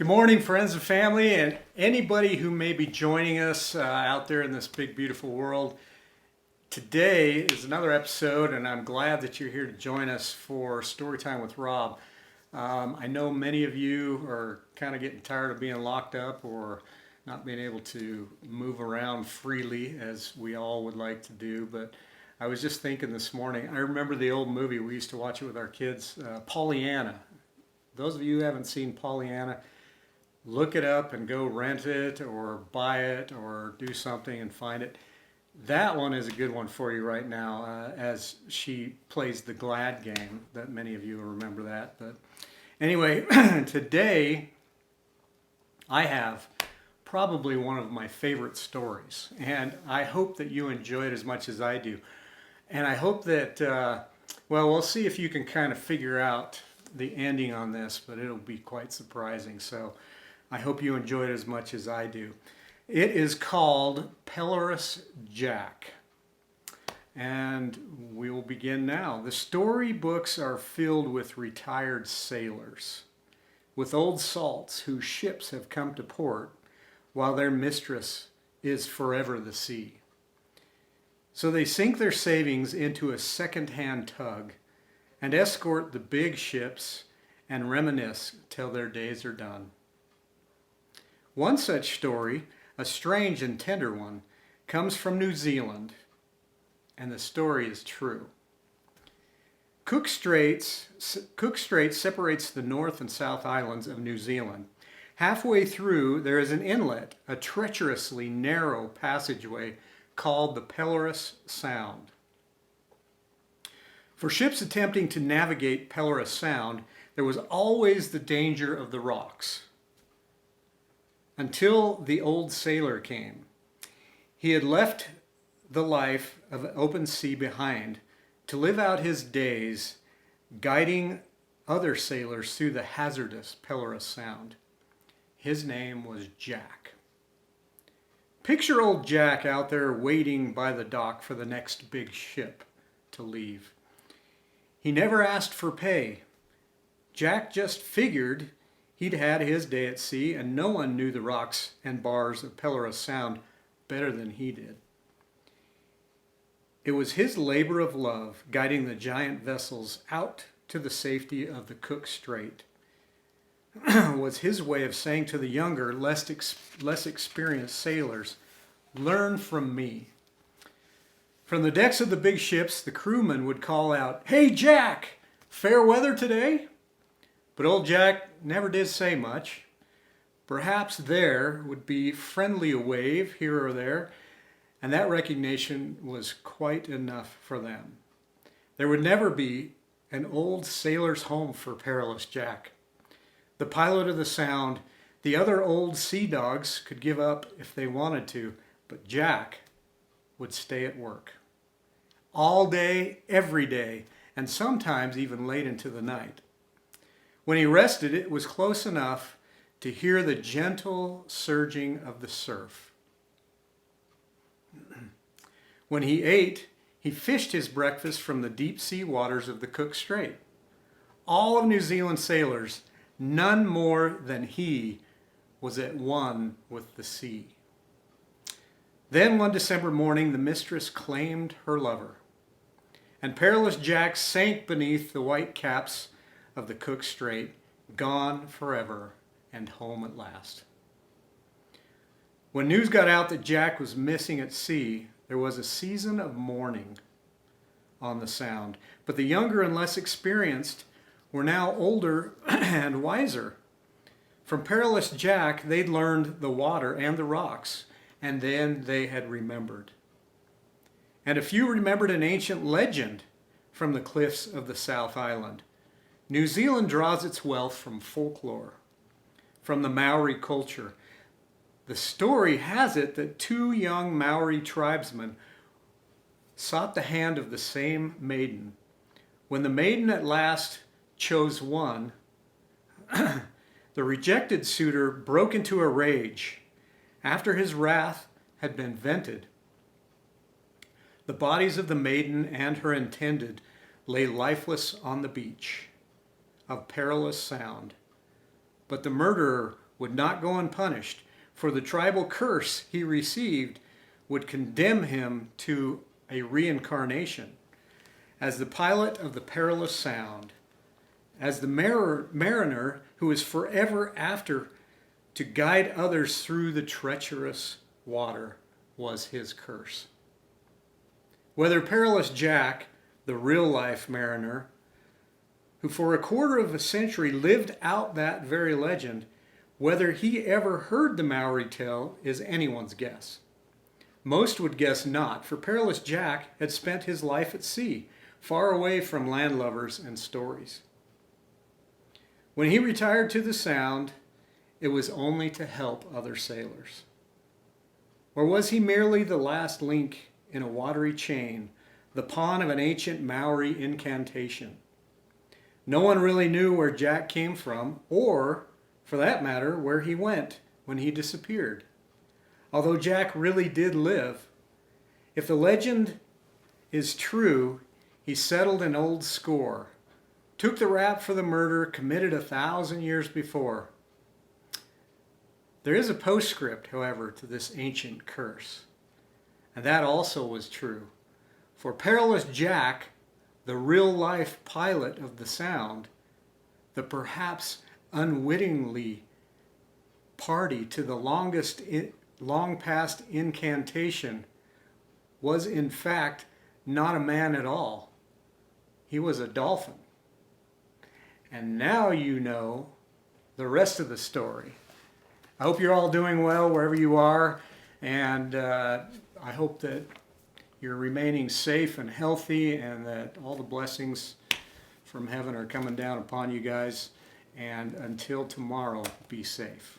Good morning, friends and family, and anybody who may be joining us out there in this big, beautiful world. Today is another episode, and I'm glad that you're here to join us for Storytime with Rob. I know many of you are kind of getting tired of being locked up or not being able to move around freely as we all would like to do, but I was just thinking this morning, I remember the old movie, we used to watch it with our kids, Pollyanna. Those of you who haven't seen Pollyanna, look it up and go rent it or buy it or do something and find it. That one is a good one for you right now as she plays the glad game. That many of you will remember that. But anyway, today I have probably one of my favorite stories, and I hope that you enjoy it as much as I do. And I hope that, well, we'll see if you can kind of figure out the ending on this, but it'll be quite surprising. So I hope you enjoy it as much as I do. It is called Pelorus Jack, and we will begin now. The storybooks are filled with retired sailors, with old salts whose ships have come to port while their mistress is forever the sea. So they sink their savings into a second-hand tug and escort the big ships and reminisce till their days are done. One such story, a strange and tender one, comes from New Zealand, and the story is true. Cook Strait separates the North and South Islands of New Zealand. Halfway through, there is an inlet, a treacherously narrow passageway called the Pelorus Sound. For ships attempting to navigate Pelorus Sound, there was always the danger of the rocks. Until the old sailor came. He had left the life of open sea behind to live out his days guiding other sailors through the hazardous Pelorus Sound. His name was Jack. Picture old Jack out there waiting by the dock for the next big ship to leave. He never asked for pay. Jack just figured he'd had his day at sea, and no one knew the rocks and bars of Pelorus Sound better than he did. It was his labor of love guiding the giant vessels out to the safety of the Cook Strait. Was his way of saying to the younger, less experienced sailors, "Learn from me." From the decks of the big ships, the crewmen would call out, "Hey Jack, fair weather today?" But old Jack never did say much. Perhaps there would be friendly a wave here or there, and that recognition was quite enough for them. There would never be an old sailor's home for Perilous Jack. The pilot of the Sound, the other old sea dogs could give up if they wanted to, but Jack would stay at work. All day, every day, and sometimes even late into the night. When he rested, it was close enough to hear the gentle surging of the surf. When he ate, he fished his breakfast from the deep sea waters of the Cook Strait. All of New Zealand sailors, none more than he, was at one with the sea. Then one December morning, the mistress claimed her lover, and Perilous Jack sank beneath the white caps of the Cook Strait, gone forever and home at last. When news got out that Jack was missing at sea, there was a season of mourning on the Sound. But the younger and less experienced were now older and wiser. From Perilous Jack, they'd learned the water and the rocks, and then they had remembered. And a few remembered an ancient legend from the cliffs of the South Island. New Zealand draws its wealth from folklore, from the Maori culture. The story has it that two young Maori tribesmen sought the hand of the same maiden. When the maiden at last chose one, the rejected suitor broke into a rage. After his wrath had been vented, the bodies of the maiden and her intended lay lifeless on the beach of Perilous Sound. But the murderer would not go unpunished, for the tribal curse he received would condemn him to a reincarnation as the pilot of the perilous sound, as the mariner who is forever after to guide others through the treacherous water was his curse. Whether Perilous Jack, the real-life mariner, who for a quarter of a century lived out that very legend, whether he ever heard the Maori tale is anyone's guess. Most would guess not, for Perilous Jack had spent his life at sea, far away from landlubbers and stories. When he retired to the Sound, it was only to help other sailors. Or was he merely the last link in a watery chain, the pawn of an ancient Maori incantation? No one really knew where Jack came from, or, for that matter, where he went when he disappeared. Although Jack really did live, if the legend is true, he settled an old score, took the rap for the murder committed 1,000 years before. There is a postscript, however, to this ancient curse, and that also was true. For Perilous Jack, the real-life pilot of the Sound, the perhaps unwittingly party to the long-past incantation, was in fact not a man at all. He was a dolphin. And now you know the rest of the story. I hope you're all doing well wherever you are, and I hope that you're remaining safe and healthy, and that all the blessings from heaven are coming down upon you guys. And until tomorrow, be safe.